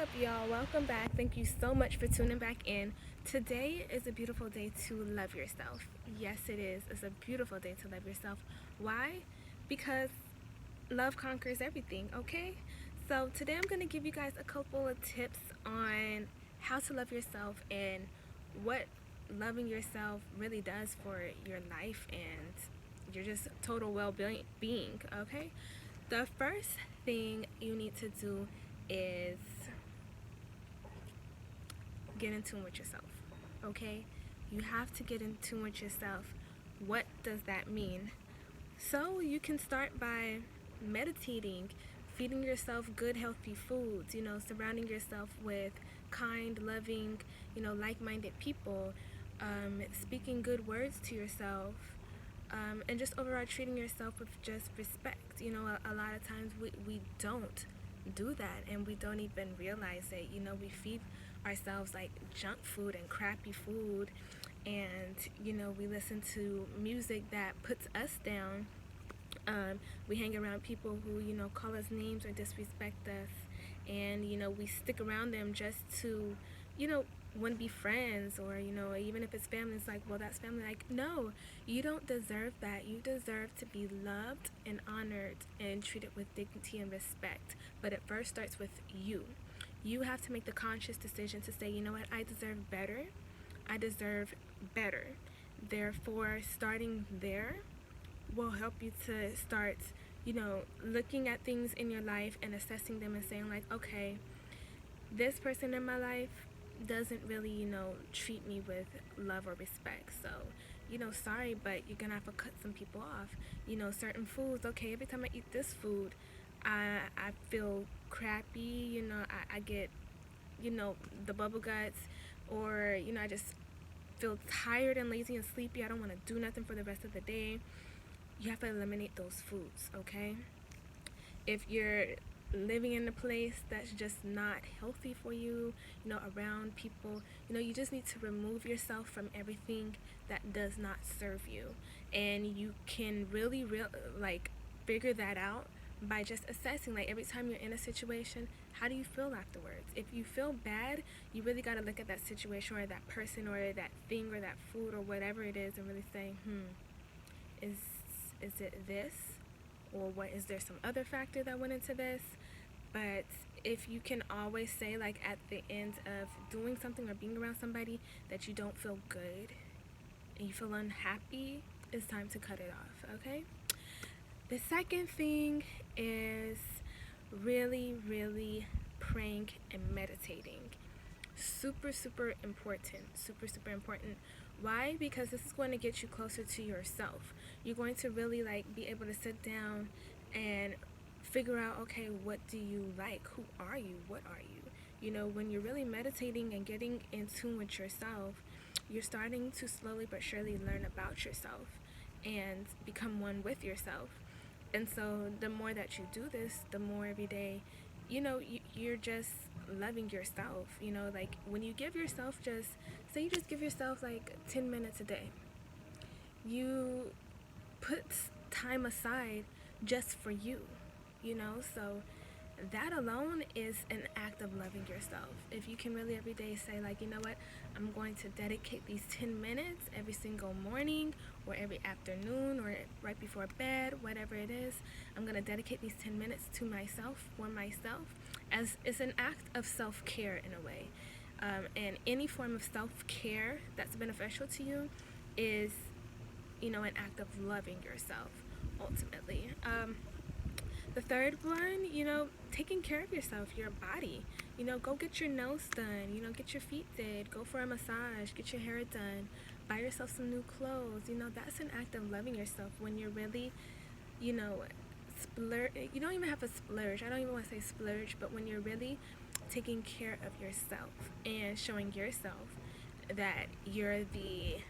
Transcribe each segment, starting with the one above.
up, y'all? Welcome back. Thank you so much for tuning back in. Today is a beautiful day to love yourself. Yes, it is. It's a beautiful day to love yourself. Why? Because love conquers everything, okay? So, today I'm going to give you guys a couple of tips on how to love yourself and what loving yourself really does for your life and your just total well-being, okay? The first thing you need to do is get in tune with yourself, okay? You have to get in tune with yourself. What does that mean? So you can start by meditating, feeding yourself good, healthy foods, surrounding yourself with kind, loving, like-minded people, speaking good words to yourself, and just overall treating yourself with just respect. A lot of times we don't do that and we don't even realize it. We feed ourselves like junk food and crappy food, and we listen to music that puts us down. We hang around people who call us names or disrespect us, and we stick around them just to want to be friends, or even if it's family, it's like, well, that's family. Like, no, you don't deserve that. You deserve to be loved and honored and treated with dignity and respect. But it first starts with you. You have to make the conscious decision to say, you know what, I deserve better. I deserve better. Therefore, starting there will help you to start, looking at things in your life and assessing them and saying, like, okay, this person in my life doesn't really, treat me with love or respect. So, sorry, but you're gonna have to cut some people off. Certain foods, okay, every time I eat this food, I feel crappy, I get, the bubble guts, or, I just feel tired and lazy and sleepy. I don't want to do nothing for the rest of the day. You have to eliminate those foods, okay? If you're living in a place that's just not healthy for you, around people, you just need to remove yourself from everything that does not serve you. And you can really figure that out by just assessing, like, every time you're in a situation, how do you feel afterwards? If you feel bad, you really got to look at that situation or that person or that thing or that food or whatever it is and really say, is it this, or what, is there some other factor that went into this? But if you can always say, like, at the end of doing something or being around somebody that you don't feel good and you feel unhappy, it's time to cut it off, okay? The second thing is really, really praying and meditating. Super, super important. Super, super important. Why? Because this is going to get you closer to yourself. You're going to really be able to sit down and figure out, okay, what do you like? Who are you? What are you? When you're really meditating and getting in tune with yourself, you're starting to slowly but surely learn about yourself and become one with yourself. And so the more that you do this, the more every day, you're just loving yourself. Like, when you give yourself, just say you just give yourself like 10 minutes a day, you put time aside just for you, so that alone is an act of loving yourself. If you can really every day say, like, you know what, I'm going to dedicate these 10 minutes every single morning or every afternoon or right before bed, whatever it is, I'm going to dedicate these 10 minutes to myself, for myself, as it's an act of self-care in a way. And any form of self-care that's beneficial to you is, an act of loving yourself, ultimately. The third one, taking care of yourself, your body. Go get your nails done, get your feet did, go for a massage, get your hair done, buy yourself some new clothes. That's an act of loving yourself when you're really, splurge. You don't even have to splurge. I don't even want to say splurge, but when you're really taking care of yourself and showing yourself that you're the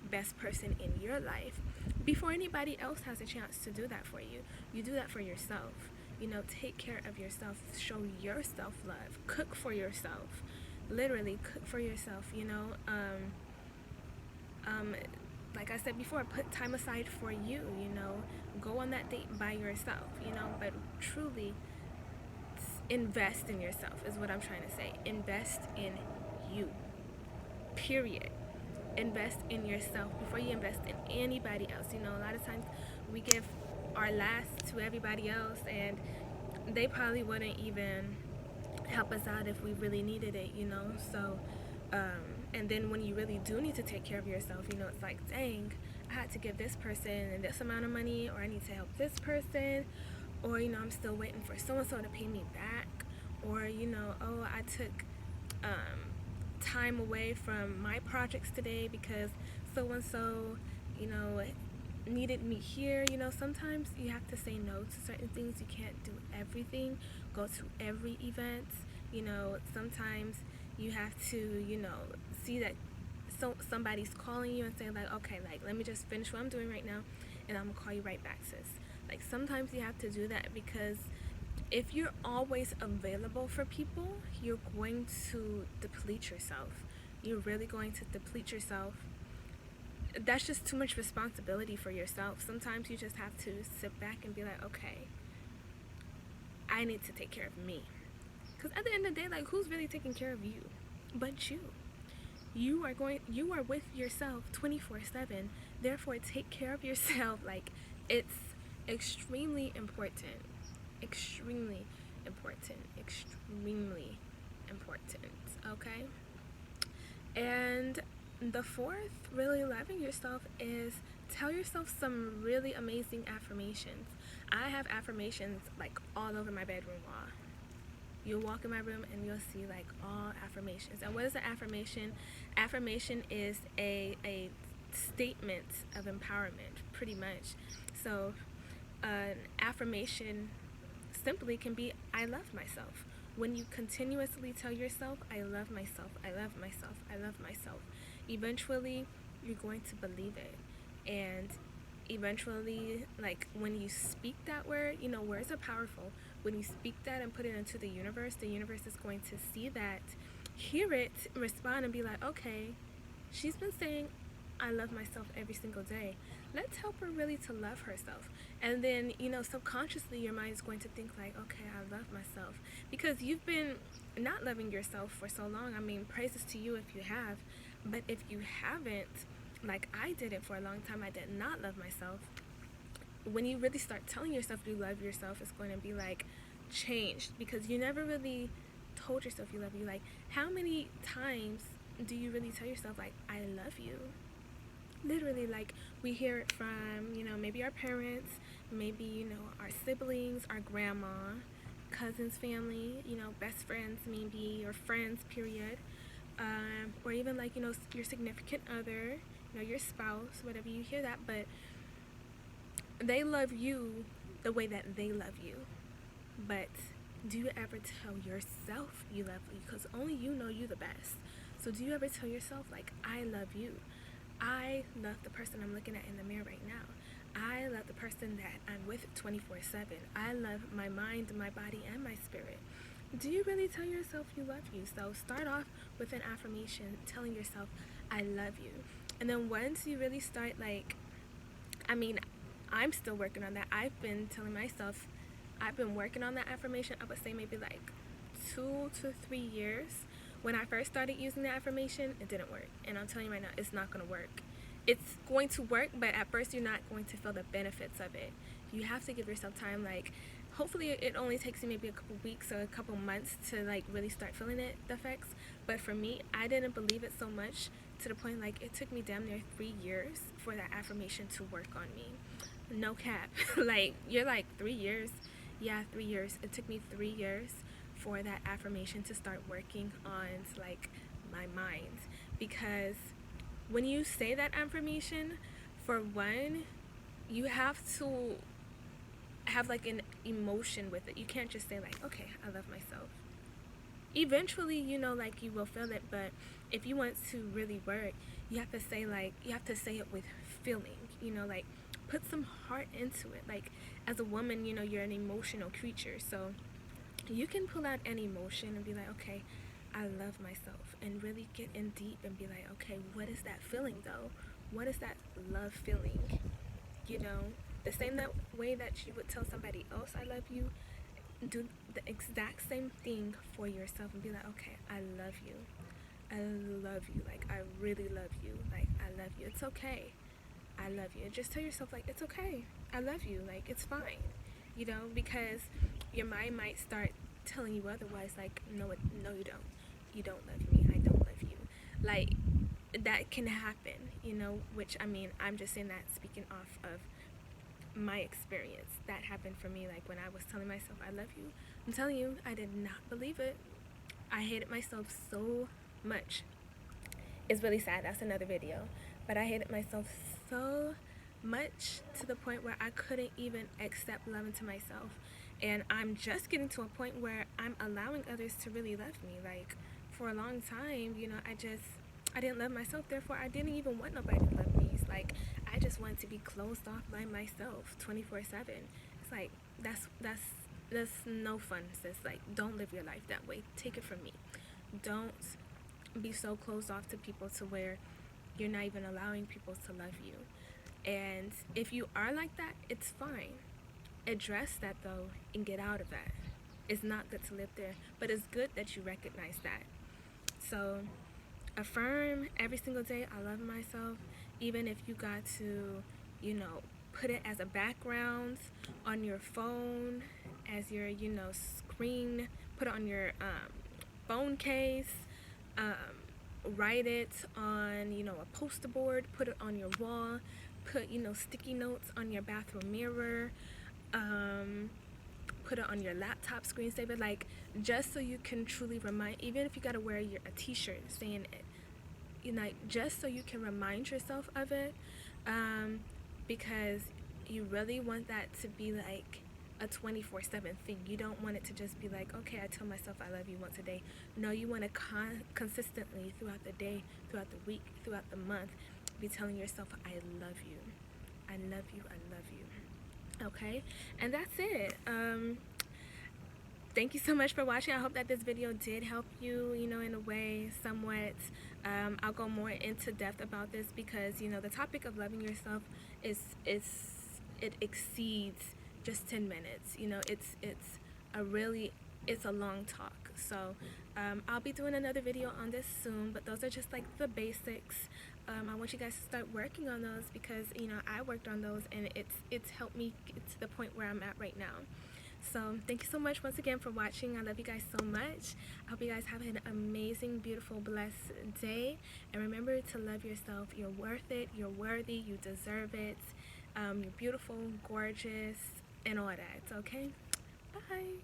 best person in your life before anybody else has a chance to do that for you. You do that for yourself. Take care of yourself, show yourself love, cook for yourself, literally cook for yourself. Like I said before, put time aside for you. Go on that date by yourself. But truly invest in yourself is what I'm trying to say. Invest in you. Period. Invest in yourself before you invest in anybody else. You know, a lot of times we give our last to everybody else, and they probably wouldn't even help us out if we really needed it, you know? So, and then when you really do need to take care of yourself, you know, it's like, dang, I had to give this person this amount of money, or I need to help this person, or, you know, I'm still waiting for so and so to pay me back, or, you know, oh, I took time away from my projects today because so and so, you know, needed me here. You know, sometimes you have to say no to certain things. You can't do everything, go to every event. You know, sometimes you have to, you know, see that somebody's calling you and saying like, okay, like, let me just finish what I'm doing right now and I'm gonna call you right back, sis. Like, sometimes you have to do that, because if you're always available for people, you're going to deplete yourself. You're really going to deplete yourself. That's just too much responsibility for yourself. Sometimes you just have to sit back and be like, okay, I need to take care of me. Because at the end of the day, like, who's really taking care of you but you? You are with yourself 24/7. Therefore, take care of yourself. Like, it's extremely important. Extremely important. Extremely important. Okay? And the fourth, really loving yourself, is tell yourself some really amazing affirmations. I have affirmations like all over my bedroom wall. You'll walk in my room and you'll see like all affirmations. And what is an affirmation? Affirmation is a statement of empowerment, pretty much. So an affirmation simply can be, I love myself. When you continuously tell yourself, I love myself, I love myself, I love myself, eventually you're going to believe it. And eventually, like, when you speak that word, you know, words are powerful. When you speak that and put it into the universe is going to see that, hear it, respond, and be like, okay, she's been saying I love myself every single day. Let's help her really to love herself. And then, you know, subconsciously your mind is going to think like, okay, I love myself. Because you've been not loving yourself for so long. I mean, praises to you if you have. But if you haven't, like I did it for a long time, I did not love myself. When you really start telling yourself you love yourself, it's going to be like changed, because you never really told yourself you love you. Like, how many times do you really tell yourself like, I love you? Literally, like, we hear it from, you know, maybe our parents, maybe, you know, our siblings, our grandma, cousins, family, you know, best friends maybe, or friends, period. Or even like, you know, your significant other, you know, your spouse, whatever, you hear that, but they love you the way that they love you. But do you ever tell yourself you love you? Because only you know you the best. So do you ever tell yourself like, I love you? I love the person I'm looking at in the mirror right now. I love the person that I'm with 24/7. I love my mind, my body, and my spirit. Do you really tell yourself you love you? So start off with an affirmation telling yourself, I love you. And then once you really start, like, I mean, I'm still working on that. I've been telling myself, I've been working on that affirmation, I would say maybe like 2 to 3 years. When I first started using the affirmation, it didn't work. And I'm telling you right now, it's not going to work. It's going to work, but at first you're not going to feel the benefits of it. You have to give yourself time. Like, hopefully it only takes you maybe a couple weeks or a couple months to like really start feeling it, the effects. But for me, I didn't believe it so much, to the point like it took me damn near 3 years for that affirmation to work on me. No cap. Like, you're like 3 years. Yeah, 3 years. It took me 3 years for that affirmation to start working on like my mind. Because when you say that affirmation, for one, you have to have like an emotion with it. You can't just say like, okay, I love myself. Eventually, you know, like, you will feel it, but if you want to really work, you have to say like, you have to say it with feeling, you know, like, put some heart into it. Like, as a woman, you know, you're an emotional creature, so you can pull out an emotion and be like, okay, I love myself, and really get in deep and be like, okay, what is that feeling though? What is that love feeling? You know, the same that way that you would tell somebody else I love you, do the exact same thing for yourself and be like, okay, I love you. I love you. Like, I really love you. Like, I love you. It's okay. I love you. Just tell yourself, like, it's okay. I love you. Like, it's fine. You know, because your mind might start telling you otherwise. Like, no, no, you don't. You don't love me. I don't love you. Like, that can happen, you know, which, I mean, I'm just saying that speaking off of my experience. That happened for me, like, when I was telling myself I love you. I'm telling you, I did not believe it. I hated myself so much. It's really sad. That's another video. But I hated myself so much to the point where I couldn't even accept love into myself. And I'm just getting to a point where I'm allowing others to really love me. Like, for a long time, you know, I didn't love myself. Therefore, I didn't even want nobody to love me. It's like, I just wanted to be closed off by myself 24/7. It's like, that's no fun, sis. Like, don't live your life that way. Take it from me. Don't be so closed off to people to where you're not even allowing people to love you. And if you are like that, it's fine. Address that though and get out of that. It's not good to live there, but it's good that you recognize that. So affirm every single day, I love myself. Even if you got to, you know, put it as a background on your phone, as your, you know, screen, put it on your phone case, write it on, you know, a poster board, put it on your wall, put, you know, sticky notes on your bathroom mirror, put it on your laptop screensaver, like, just so you can truly remind, even if you gotta wear a t-shirt saying it, you know, just so you can remind yourself of it, because you really want that to be like a 24/7 thing. You don't want it to just be like, okay, I tell myself I love you once a day. No, you want to consistently throughout the day, throughout the week, throughout the month, be telling yourself, I love you. I love you. I love you. Okay? And that's it. Thank you so much for watching. I hope that this video did help you, you know, in a way, somewhat. I'll go more into depth about this because, you know, the topic of loving yourself it exceeds just 10 minutes. You know, it's a long talk. So I'll be doing another video on this soon, but those are just like the basics. I want you guys to start working on those because, you know, I worked on those and it's helped me get to the point where I'm at right now. So thank you so much once again for watching. I love you guys so much. I hope you guys have an amazing, beautiful, blessed day. And remember to love yourself. You're worth it. You're worthy. You deserve it. You're beautiful, gorgeous, and all that. Okay? Bye.